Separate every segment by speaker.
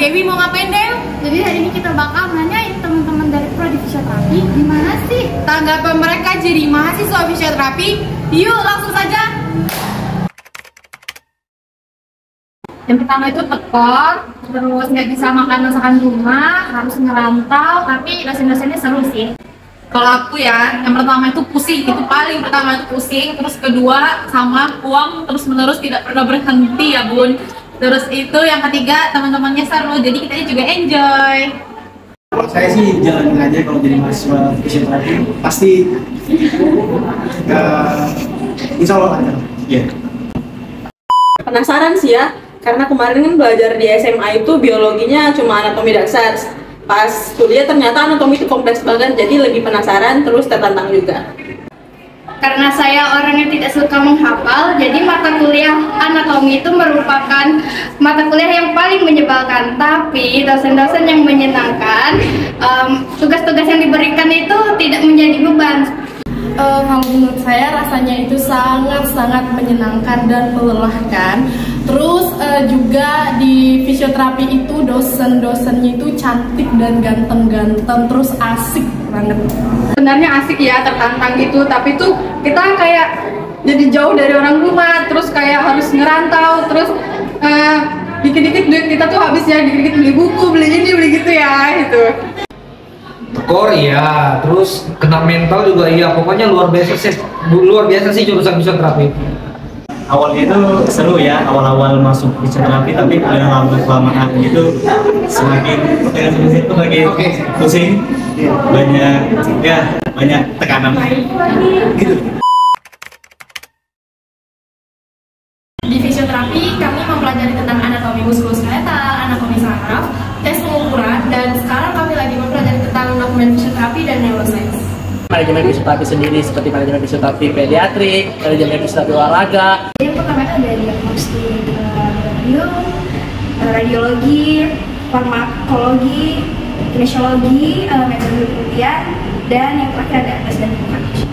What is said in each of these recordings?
Speaker 1: Dewi mau ngapain, Dew?
Speaker 2: Jadi hari ini kita bakal nanyain teman-teman dari Prodi Fisioterapi gimana sih
Speaker 1: Tanggapan mereka jadi mahasiswa fisioterapi. Yuk langsung saja.
Speaker 2: yang pertama itu tekor, terus nggak bisa makan masakan rumah, harus ngerantau, tapi dosen-dosennya seru sih.
Speaker 1: Kalau aku ya, yang pertama itu pusing, itu paling pertama itu pusing. Terus kedua sama uang terus menerus tidak pernah berhenti ya bun. Terus itu yang ketiga teman-temannya seru, jadi kita juga enjoy.
Speaker 3: Kalau saya sih jalanin aja kalau jadi mahasiswa fisioterapi pasti insya Allah ada. Yeah.
Speaker 4: Penasaran sih ya, karena kemarin kan belajar di SMA itu biologinya cuma anatomi dasar. Pas kuliah ternyata anatomi itu kompleks banget, jadi lebih penasaran terus tertantang juga.
Speaker 2: Karena saya orangnya tidak suka menghafal, jadi mata kuliah anatomi itu merupakan mata kuliah yang paling menyebalkan. Tapi dosen-dosen yang menyenangkan, tugas-tugas yang diberikan itu tidak menjadi beban.
Speaker 5: Kalau menurut saya rasanya itu sangat-sangat menyenangkan dan melelahkan. Terus juga di fisioterapi itu dosen-dosennya itu cantik dan ganteng-ganteng, terus asik banget.
Speaker 6: Sebenarnya asik ya, tertantang gitu, tapi tuh kita kayak jadi jauh dari orang rumah, terus kayak harus ngerantau, terus dikit-dikit duit kita tuh habis ya, dikit-dikit beli buku, beli ini, beli gitu ya, gitu.
Speaker 7: Tekor iya, terus kena mental juga iya, pokoknya luar biasa sih jurusan fisioterapi.
Speaker 3: Awalnya itu seru ya, awal-awal masuk fisioterapi, tapi udah lama kelamaan gitu semakin pusing, banyak tekanan gitu.
Speaker 5: Di fisioterapi kami mempelajari tentang anatomi muskuloskeletal, anatomi saraf, tes pengukuran, dan sekarang kami lagi mempelajari tentang dokumen fisioterapi dan neuroscience.
Speaker 8: Manajemen fisioterapi sendiri seperti manajemen fisioterapi pediatrik, manajemen fisioterapi olahraga.
Speaker 2: Yang pertama itu ada diagnostik radiologi, farmakologi, kinesiologi, metode penelitian, dan yang terakhir ada tes dan pengkajian.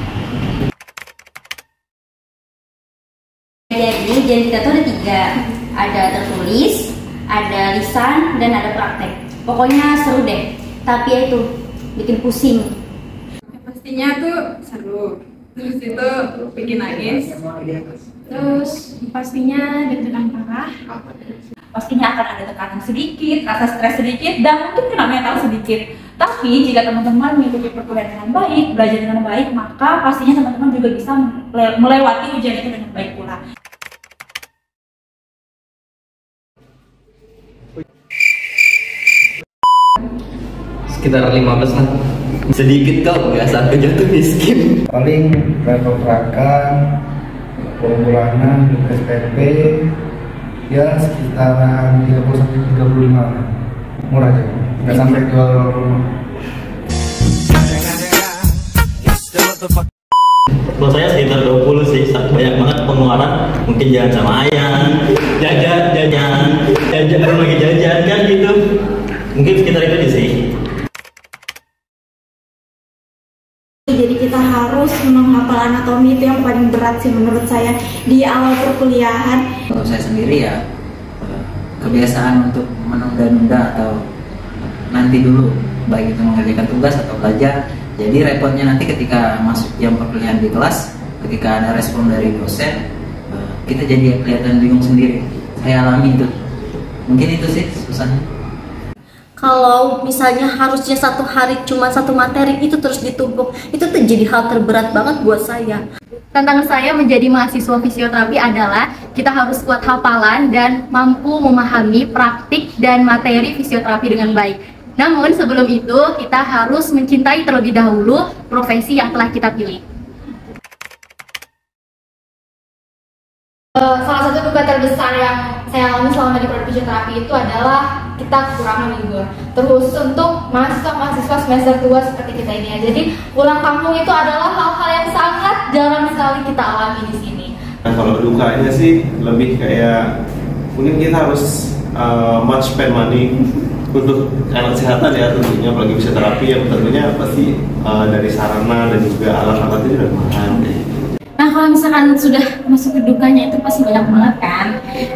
Speaker 9: Jadi kita tuh ada 3, ada tertulis, ada lisan, dan ada praktek. Pokoknya seru deh, tapi ya itu bikin pusing.
Speaker 6: Pastinya tuh seru, terus itu bikin nangis,
Speaker 2: Terus pastinya deg-degan parah.
Speaker 1: Pastinya akan ada tekanan sedikit, rasa stres sedikit, dan mungkin kena mental sedikit. Tapi jika teman-teman mengikuti perkuliahan dengan baik, belajar dengan baik, maka pastinya teman-teman juga bisa melewati ujian itu dengan baik pula.
Speaker 8: Sekitar 15 lah. Sedikit kok, nggak sampai jatuh miskin.
Speaker 3: Paling level perakan, pembulanan, SPP ya sekitaran 30-35, murah aja, nggak sampai jual rumah.
Speaker 10: Kalau saya sekitar 20 sih, banyak banget pengeluaran. Mungkin jalan sama ayam, jajan belum lagi jajan kan gitu. Mungkin sekitar itu sih.
Speaker 9: Jadi kita harus menghafal anatomi, itu yang paling berat sih menurut saya di awal perkuliahan.
Speaker 8: Untuk saya sendiri ya, kebiasaan untuk menunda-nunda atau nanti dulu, baik itu mengerjakan tugas atau belajar. Jadi repotnya nanti ketika masuk jam perkuliahan di kelas, ketika ada respon dari dosen, kita jadi kelihatan bingung sendiri. Saya alami itu. Mungkin itu sih susahnya.
Speaker 9: Kalau misalnya harusnya satu hari cuma satu materi itu terus ditumpuk, itu tuh jadi hal terberat banget buat saya.
Speaker 2: Tantangan saya menjadi mahasiswa fisioterapi adalah kita harus kuat hafalan dan mampu memahami praktik dan materi fisioterapi dengan baik. Namun sebelum itu kita harus mencintai terlebih dahulu profesi yang telah kita pilih. Salah satu duka terbesar yang saya alami selama di Prodi Fisioterapi itu adalah kita kekurangan libur, terkhusus untuk mahasiswa-mahasiswa semester 2 seperti kita ini ya. Jadi pulang kampung itu adalah hal-hal yang sangat jarang sekali kita alami di sini.
Speaker 11: Nah, kalau dukanya sih lebih kayak mungkin kita harus much spend money untuk alat kesehatan ya, tentunya apalagi fisioterapi yang tentunya pasti dari sarana dan juga alat-alatnya sudah mahal.
Speaker 12: Nah kalau misalkan sudah masuk ke dukanya itu pasti banyak banget kan.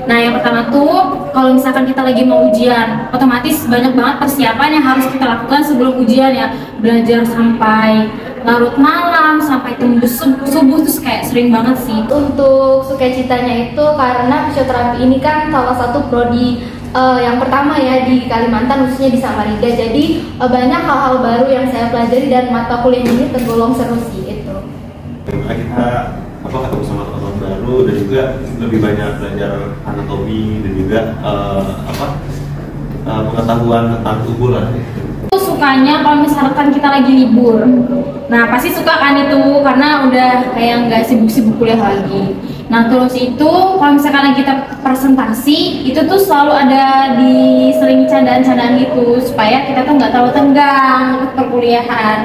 Speaker 12: Nah yang pertama tuh kalau misalkan kita lagi mau ujian, otomatis banyak banget persiapan yang harus kita lakukan sebelum ujian ya. Belajar sampai larut malam, sampai tembus subuh terus kayak sering banget sih.
Speaker 2: Untuk sukacitanya itu karena fisioterapi ini kan salah satu prodi yang pertama ya di Kalimantan, khususnya di Samarinda. Jadi banyak hal-hal baru yang saya pelajari dan mata kuliah ini tergolong seru sih itu.
Speaker 11: Kita ketemu sama teman baru dan juga lebih banyak belajar anatomi dan juga pengetahuan tentang tubuh lah.
Speaker 12: Itu sukanya kalau misalkan kita lagi libur. Nah pasti suka kan itu karena udah kayak nggak sibuk-sibuk kuliah lagi. Nah terus itu kalau misalkan lagi kita presentasi itu tuh selalu ada di sering candaan-candaan gitu supaya kita tuh nggak terlalu tegang untuk perkuliahan.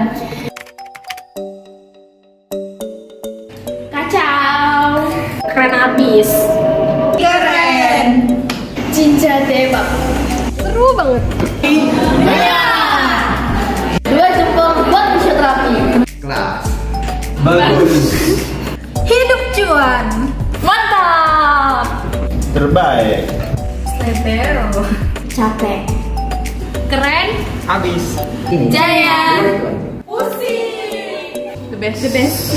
Speaker 12: Kacau, keren abis,
Speaker 2: Keren, cinca debak, seru banget. Iya. 2 jempol buat fisioterapi.
Speaker 7: Kelas. Bagus.
Speaker 2: Hidup cuan.
Speaker 12: mantap,
Speaker 11: Terbaik.
Speaker 2: Lebero.
Speaker 12: capek,
Speaker 2: Keren.
Speaker 3: Habis.
Speaker 2: Jaya.
Speaker 6: The best.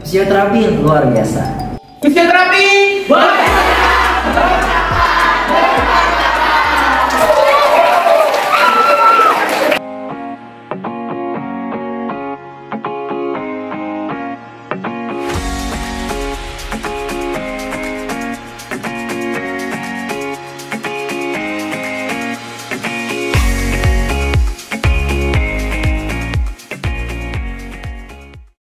Speaker 8: Fisioterapi yang luar biasa.
Speaker 3: Fisioterapi.